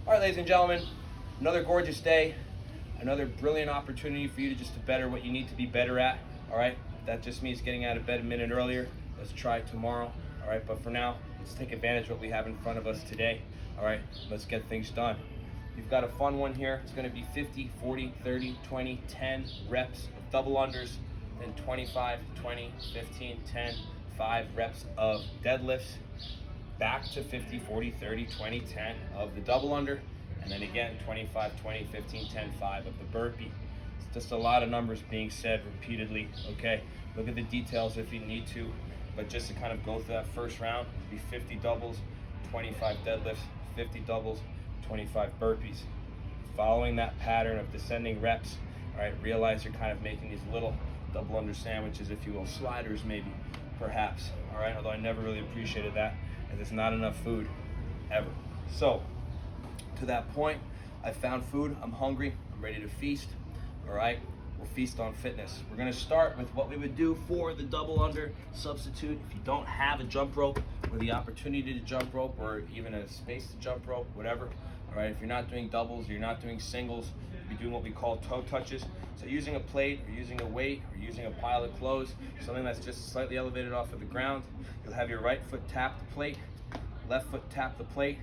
All right, ladies and gentlemen, another gorgeous day, another brilliant opportunity for you to better what you need to be better at. All right, that just means getting out of bed a minute earlier. Let's try tomorrow. All right, but for now, let's take advantage of what we have in front of us today. All right, let's get things done. You've got a fun one here. It's going to be 50, 40, 30, 20, 10 reps of double unders, then 25, 20, 15, 10, 5 reps of deadlifts, back to 50, 40, 30, 20, 10 of the double under, and then again 25, 20, 15, 10, 5 of the burpee. It's just a lot of numbers being said repeatedly, okay? Look at the details if you need to, but just to kind of go through that first round, it'd be 50 doubles, 25 deadlifts, 50 doubles, 25 burpees. Following that pattern of descending reps, all right, realize you're kind of making these little double under sandwiches, if you will, sliders maybe, perhaps, all right? Although I never really appreciated that, as it's not enough food, ever. So, to that point, I found food, I'm hungry, I'm ready to feast, all right? We'll feast on fitness. We're gonna start with what we would do for the double under substitute. If you don't have a jump rope or the opportunity to jump rope or even a space to jump rope, whatever, all right, if you're not doing doubles, you're not doing singles, you're doing what we call toe touches. So using a plate or using a weight or using a pile of clothes, something that's just slightly elevated off of the ground, you'll have your right foot tap the plate, left foot tap the plate,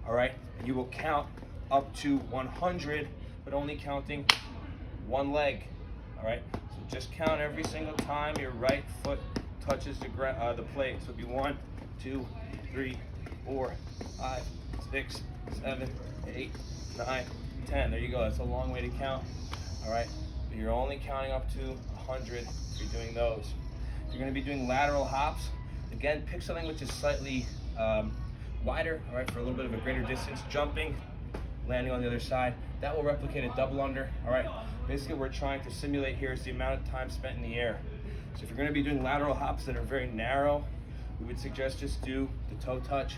all right? And you will count up to 100, but only counting one leg, all right? So just count every single time your right foot touches the plate. So it'll be 1, 2, 3, 4, 5, 6, 7, 8, 9, 10. There you go. That's a long way to count. All right. But you're only counting up to 100 if you're doing those. If you're going to be doing lateral hops, again, pick something which is slightly wider, all right, for a little bit of a greater distance. Jumping, landing on the other side. That will replicate a double under. All right. Basically, what we're trying to simulate here is the amount of time spent in the air. So if you're going to be doing lateral hops that are very narrow, we would suggest just do the toe touch,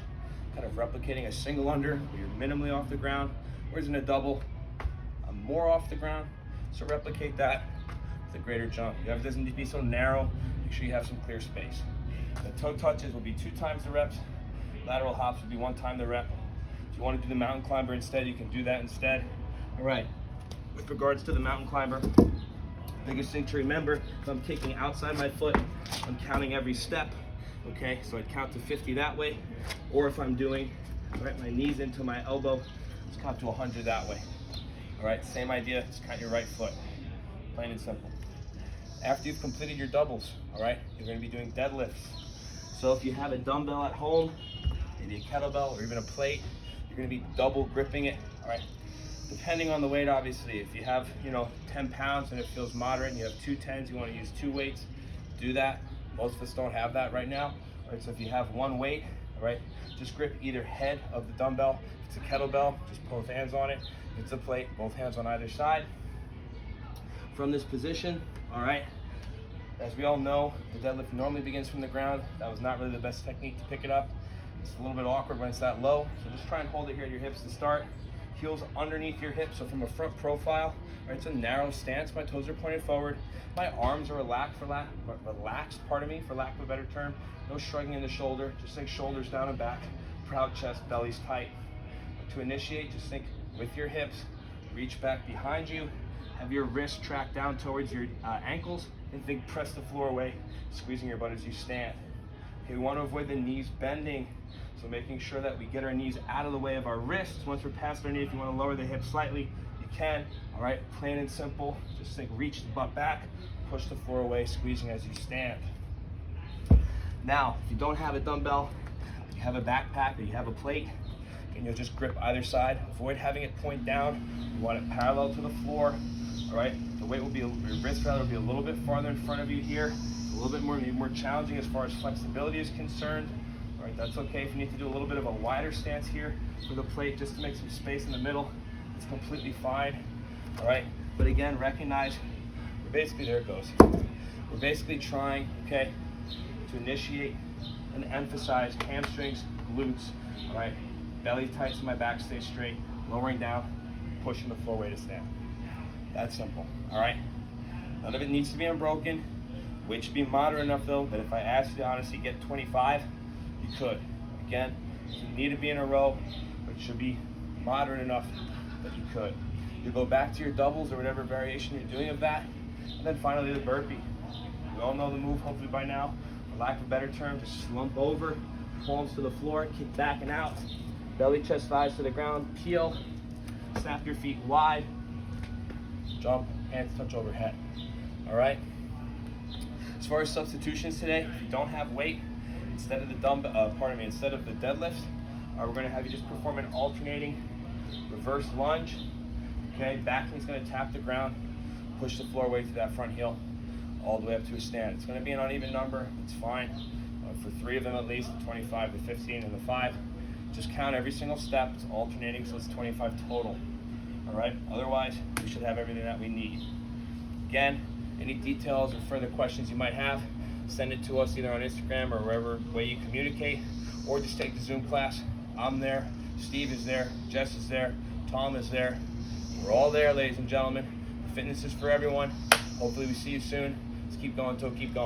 kind of replicating a single under where you're minimally off the ground, whereas in a double, I'm more off the ground. So replicate that with a greater jump. It doesn't need to be so narrow. Make sure you have some clear space. The toe touches will be 2 times the reps. Lateral hops will be 1 time the rep. If you want to do the mountain climber instead, you can do that instead. All right, with regards to the mountain climber, biggest thing to remember, if I'm taking outside my foot, I'm counting every step. Okay, so I'd count to 50 that way, or if I'm doing, all right, my knees into my elbow, let's count to 100 that way. All right, same idea, just count your right foot, plain and simple. After you've completed your doubles, all right, you're gonna be doing deadlifts. So if you have a dumbbell at home, maybe a kettlebell or even a plate, you're gonna be double gripping it, all right? Depending on the weight, obviously, if you have, 10 pounds and it feels moderate and you have 2 10s, you wanna use 2 weights, do that. Most of us don't have that right now. All right, so if you have 1 weight, all right, just grip either head of the dumbbell. If it's a kettlebell, just both hands on it. If it's a plate, both hands on either side. From this position, all right, as we all know, the deadlift normally begins from the ground. That was not really the best technique to pick it up. It's a little bit awkward when it's that low. So just try and hold it here at your hips to start. Heels underneath your hips, so from a front profile, all right, it's a narrow stance. My toes are pointed forward. My arms are relaxed, for lack of a better term. No shrugging in the shoulder, just think shoulders down and back. Proud chest, belly's tight. To initiate, just think with your hips, reach back behind you, have your wrist track down towards your ankles, and think press the floor away, squeezing your butt as you stand. Okay, we want to avoid the knees bending, so making sure that we get our knees out of the way of our wrists. Once we're past our knee, if you want to lower the hips slightly, you can. All right, plain and simple. Just think reach the butt back, push the floor away, squeezing as you stand. Now, if you don't have a dumbbell, you have a backpack or you have a plate, and you'll just grip either side. Avoid having it point down. You want it parallel to the floor. All right, the weight will be, your wrist rather will be a little bit farther in front of you here. A little bit more challenging as far as flexibility is concerned. All right, that's okay if you need to do a little bit of a wider stance here for the plate just to make some space in the middle. It's completely fine. All right, but again, recognize we're basically, there it goes. We're basically trying, okay, to initiate and emphasize hamstrings, glutes, all right? Belly tight so my back stays straight, lowering down, pushing the floor way to stand. That's simple, all right? None of it needs to be unbroken. Weight should be moderate enough though that if I asked you to honestly get 25, you could. Again, you need to be in a row, but it should be moderate enough that you could. You go back to your doubles or whatever variation you're doing of that, and then finally the burpee. We all know the move hopefully by now. For lack of a better term, just slump over, palms to the floor, kick back and out, belly, chest, thighs to the ground, peel, snap your feet wide, jump, hands touch overhead. All right? As far as substitutions today, if you don't have weight, instead of the instead of the deadlift, we're going to have you just perform an alternating reverse lunge. Okay, back knee's going to tap the ground, push the floor weight to that front heel, all the way up to a stand. It's going to be an uneven number. It's fine. For 3 of them at least, the 25, the 15, and the 5. Just count every single step. It's alternating, so it's 25 total. All right. Otherwise, we should have everything that we need. Again, any details or further questions you might have, send it to us either on Instagram or wherever way you communicate, or just take the Zoom class. I'm there, Steve is there, Jess is there, Tom is there. We're all there, ladies and gentlemen. Fitness is for everyone. Hopefully we see you soon. Let's keep going till keep going.